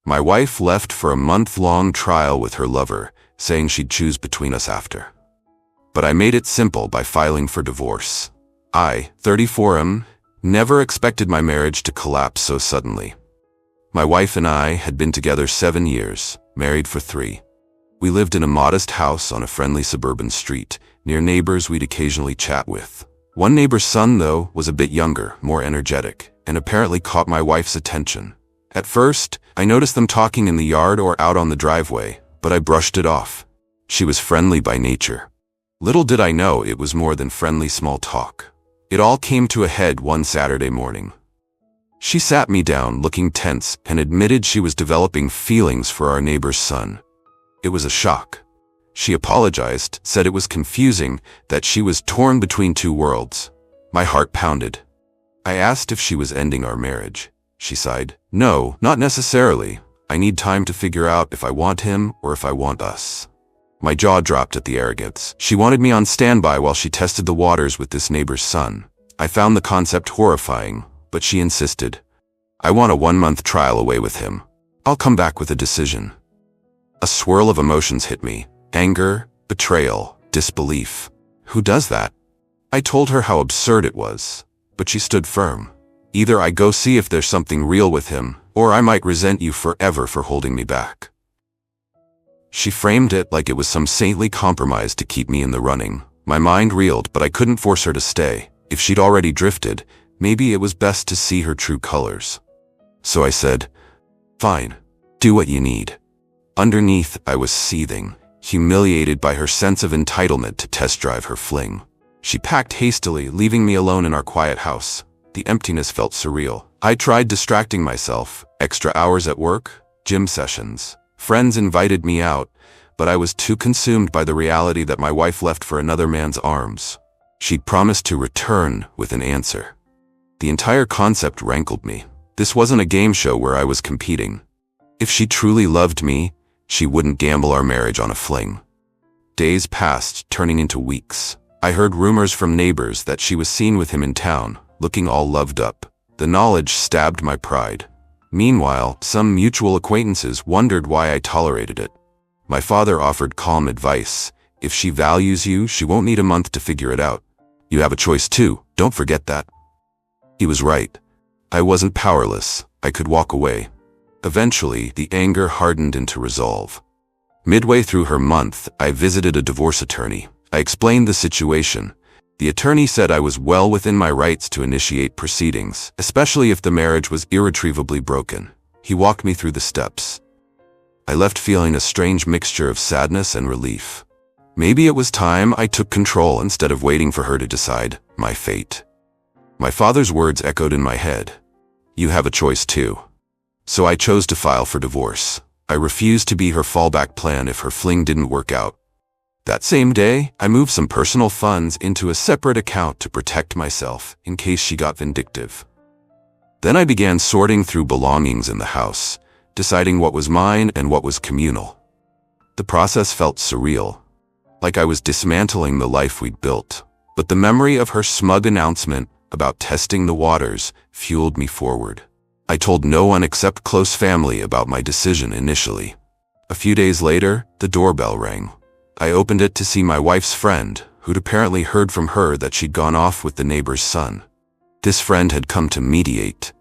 My wife left for a month-long trial with her lover, saying she'd choose between us after. But I made it simple by filing for divorce. I, 34, never expected my marriage to collapse so suddenly. My wife and I had been together 7 years, married for 3. We lived in a modest house on a friendly suburban street, near neighbors we'd occasionally chat with. One neighbor's son, though, was a bit younger, more energetic, and apparently caught my wife's attention. At first, I noticed them talking in the yard or out on the driveway, but I brushed it off. She was friendly by nature. Little did I know it was more than friendly small talk. It all came to a head one Saturday morning. She sat me down, looking tense, and admitted she was developing feelings for our neighbor's son. It was a shock. She apologized, said it was confusing, that she was torn between 2 worlds. My heart pounded. I asked if she was ending our marriage. She sighed. No, not necessarily. I need time to figure out if I want him or if I want us. My jaw dropped at the arrogance. She wanted me on standby while she tested the waters with this neighbor's son. I found the concept horrifying, but she insisted. I want a 1-month trial away with him. I'll come back with a decision. A swirl of emotions hit me. Anger, betrayal, disbelief. Who does that? I told her how absurd it was, but she stood firm. Either I go see if there's something real with him, or I might resent you forever for holding me back. She framed it like it was some saintly compromise to keep me in the running. My mind reeled, but I couldn't force her to stay. If she'd already drifted, maybe it was best to see her true colors. So I said, fine, do what you need. Underneath, I was seething, humiliated by her sense of entitlement to test drive her fling. She packed hastily, leaving me alone in our quiet house. The emptiness felt surreal. I tried distracting myself, extra hours at work, gym sessions. Friends invited me out, but I was too consumed by the reality that my wife left for another man's arms. She'd promised to return with an answer. The entire concept rankled me. This wasn't a game show where I was competing. If she truly loved me, she wouldn't gamble our marriage on a fling. Days passed, turning into weeks. I heard rumors from neighbors that she was seen with him in town, looking all loved up. The knowledge stabbed my pride. Meanwhile, some mutual acquaintances wondered why I tolerated it. My father offered calm advice. If she values you, she won't need a month to figure it out. You have a choice too, don't forget that. He was right. I wasn't powerless. I could walk away. Eventually, the anger hardened into resolve. Midway through her month, I visited a divorce attorney. I explained the situation. The attorney said I was well within my rights to initiate proceedings, especially if the marriage was irretrievably broken. He walked me through the steps. I left feeling a strange mixture of sadness and relief. Maybe it was time I took control instead of waiting for her to decide my fate. My father's words echoed in my head. You have a choice too. So I chose to file for divorce. I refused to be her fallback plan if her fling didn't work out. That same day, I moved some personal funds into a separate account to protect myself in case she got vindictive. Then I began sorting through belongings in the house, deciding what was mine and what was communal. The process felt surreal, like I was dismantling the life we'd built. But the memory of her smug announcement about testing the waters fueled me forward. I told no one except close family about my decision initially. A few days later, the doorbell rang. I opened it to see my wife's friend, who'd apparently heard from her that she'd gone off with the neighbor's son. This friend had come to mediate.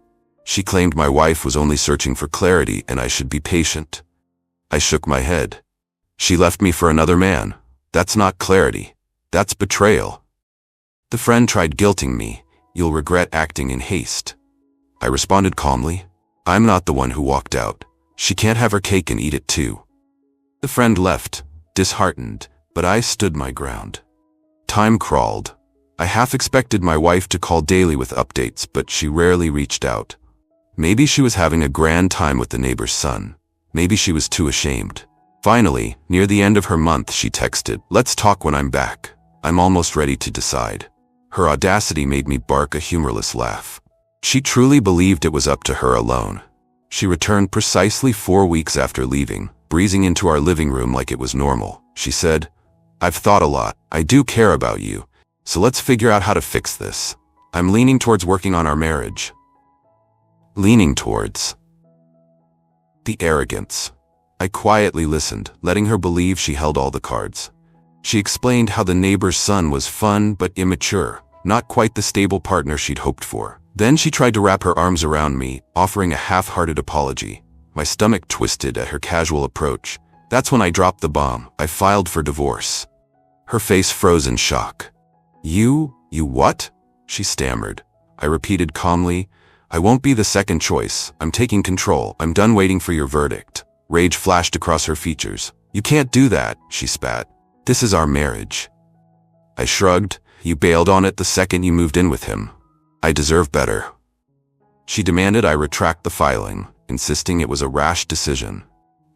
She claimed my wife was only searching for clarity and I should be patient. I shook my head. She left me for another man. That's not clarity. That's betrayal. The friend tried guilting me. You'll regret acting in haste. I responded calmly. I'm not the one who walked out. She can't have her cake and eat it too. The friend left, disheartened, but I stood my ground. Time crawled. I half expected my wife to call daily with updates, but she rarely reached out. Maybe she was having a grand time with the neighbor's son. Maybe she was too ashamed. Finally, near the end of her month, she texted, "Let's talk when I'm back. I'm almost ready to decide." Her audacity made me bark a humorless laugh. She truly believed it was up to her alone. She returned precisely 4 weeks after leaving, breezing into our living room like it was normal. She said, "I've thought a lot. I do care about you. So let's figure out how to fix this. I'm leaning towards working on our marriage." Leaning towards. The arrogance. I quietly listened, letting her believe she held all the cards. She explained how the neighbor's son was fun but immature, not quite the stable partner she'd hoped for. Then she tried to wrap her arms around me, offering a half-hearted apology. My stomach twisted at her casual approach. That's when I dropped the bomb. I filed for divorce. Her face froze in shock. You what? She stammered. I repeated calmly, I won't be the second choice. I'm taking control. I'm done waiting for your verdict. Rage flashed across her features. You can't do that, she spat. This is our marriage. I shrugged. You bailed on it the second you moved in with him. I deserve better. She demanded I retract the filing, insisting it was a rash decision.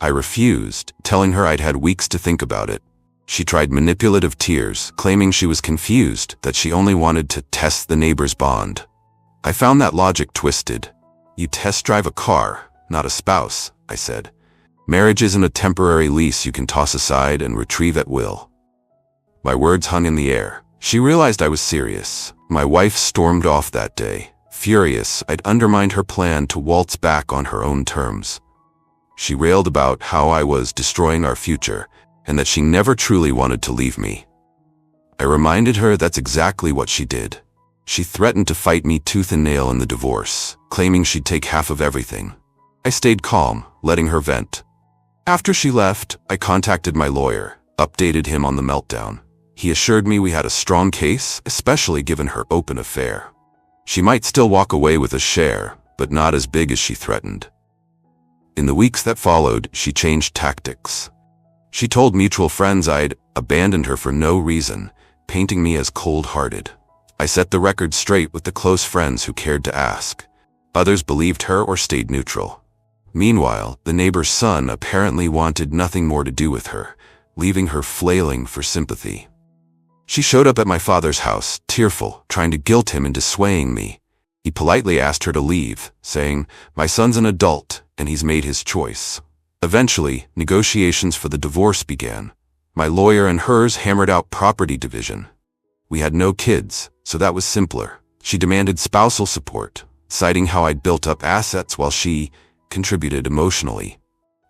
I refused, telling her I'd had weeks to think about it. She tried manipulative tears, claiming she was confused, that she only wanted to test the neighbor's bond. I found that logic twisted. You test drive a car, not a spouse, I said. Marriage isn't a temporary lease you can toss aside and retrieve at will. My words hung in the air. She realized I was serious. My wife stormed off that day, furious I'd undermined her plan to waltz back on her own terms. She railed about how I was destroying our future and that she never truly wanted to leave me. I reminded her that's exactly what she did. She threatened to fight me tooth and nail in the divorce, claiming she'd take half of everything. I stayed calm, letting her vent. After she left, I contacted my lawyer, updated him on the meltdown. He assured me we had a strong case, especially given her open affair. She might still walk away with a share, but not as big as she threatened. In the weeks that followed, she changed tactics. She told mutual friends I'd abandoned her for no reason, painting me as cold-hearted. I set the record straight with the close friends who cared to ask. Others believed her or stayed neutral. Meanwhile, the neighbor's son apparently wanted nothing more to do with her, leaving her flailing for sympathy. She showed up at my father's house, tearful, trying to guilt him into swaying me. He politely asked her to leave, saying, "My son's an adult, and he's made his choice." Eventually, negotiations for the divorce began. My lawyer and hers hammered out property division. We had no kids, so that was simpler. She demanded spousal support, citing how I'd built up assets while she contributed emotionally.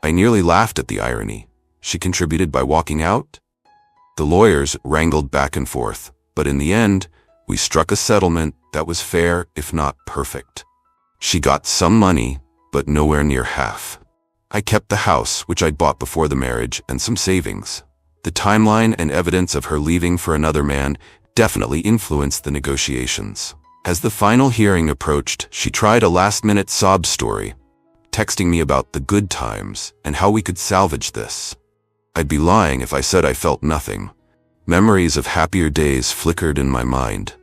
I nearly laughed at the irony. She contributed by walking out? The lawyers wrangled back and forth, but in the end, we struck a settlement that was fair, if not perfect. She got some money, but nowhere near half. I kept the house, which I'd bought before the marriage, and some savings. The timeline and evidence of her leaving for another man definitely influenced the negotiations. As the final hearing approached, she tried a last-minute sob story, texting me about the good times and how we could salvage this. I'd be lying if I said I felt nothing. Memories of happier days flickered in my mind.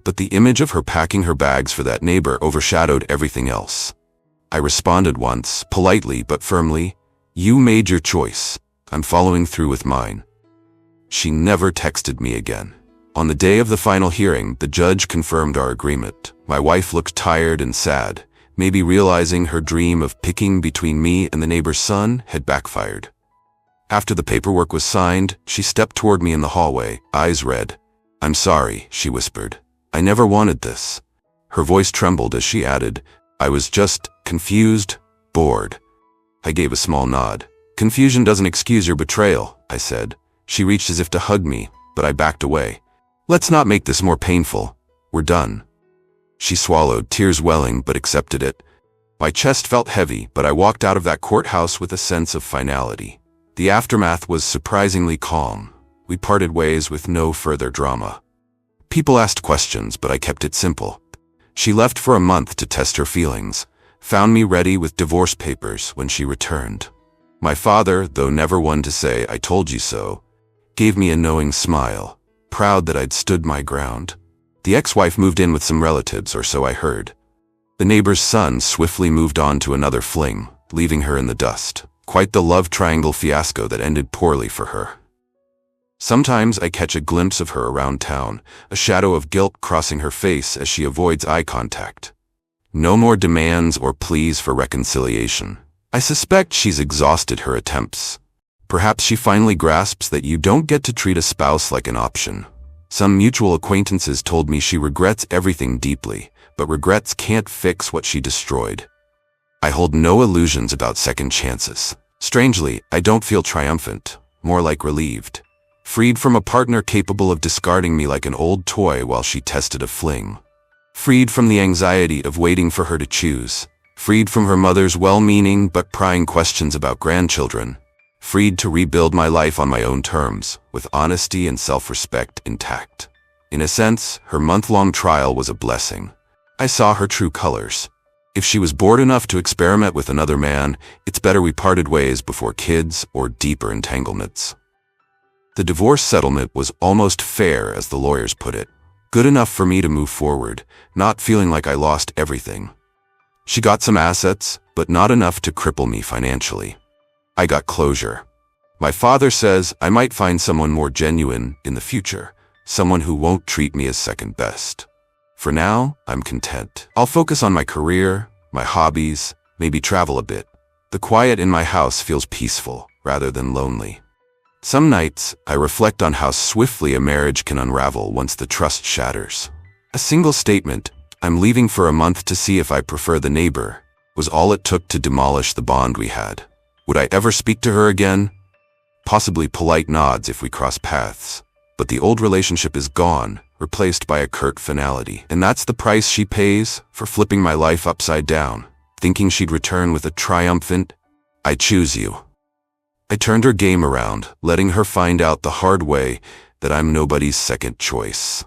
But the image of her packing her bags for that neighbor overshadowed everything else. I responded once, politely but firmly, "You made your choice. I'm following through with mine." She never texted me again. On the day of the final hearing, the judge confirmed our agreement. My wife looked tired and sad, maybe realizing her dream of picking between me and the neighbor's son had backfired. After the paperwork was signed, she stepped toward me in the hallway, eyes red. "I'm sorry," she whispered. "I never wanted this." Her voice trembled as she added, "I was just confused, bored." I gave a small nod. "Confusion doesn't excuse your betrayal," I said. She reached as if to hug me, but I backed away. "Let's not make this more painful. We're done." She swallowed, tears welling, but accepted it. My chest felt heavy, but I walked out of that courthouse with a sense of finality. The aftermath was surprisingly calm. We parted ways with no further drama. People asked questions, but I kept it simple. She left for a month to test her feelings, found me ready with divorce papers when she returned. My father, though never one to say, "I told you so," gave me a knowing smile, proud that I'd stood my ground. The ex-wife moved in with some relatives, or so I heard. The neighbor's son swiftly moved on to another fling, leaving her in the dust. Quite the love triangle fiasco that ended poorly for her. Sometimes I catch a glimpse of her around town, a shadow of guilt crossing her face as she avoids eye contact. No more demands or pleas for reconciliation. I suspect she's exhausted her attempts. Perhaps she finally grasps that you don't get to treat a spouse like an option. Some mutual acquaintances told me she regrets everything deeply, but regrets can't fix what she destroyed. I hold no illusions about second chances. Strangely, I don't feel triumphant, more like relieved. Freed from a partner capable of discarding me like an old toy while she tested a fling. Freed from the anxiety of waiting for her to choose. Freed from her mother's well-meaning but prying questions about grandchildren. Freed to rebuild my life on my own terms, with honesty and self-respect intact. In a sense, her month-long trial was a blessing. I saw her true colors. If she was bored enough to experiment with another man, it's better we parted ways before kids or deeper entanglements. The divorce settlement was almost fair, as the lawyers put it. Good enough for me to move forward, not feeling like I lost everything. She got some assets, but not enough to cripple me financially. I got closure. My father says I might find someone more genuine in the future, someone who won't treat me as second best. For now, I'm content. I'll focus on my career, my hobbies, maybe travel a bit. The quiet in my house feels peaceful, rather than lonely. Some nights, I reflect on how swiftly a marriage can unravel once the trust shatters. A single statement, "I'm leaving for a month to see if I prefer the neighbor," was all it took to demolish the bond we had. Would I ever speak to her again? Possibly polite nods if we cross paths. But the old relationship is gone, replaced by a curt finality. And that's the price she pays for flipping my life upside down, thinking she'd return with a triumphant, "I choose you." I turned her game around, letting her find out the hard way that I'm nobody's second choice.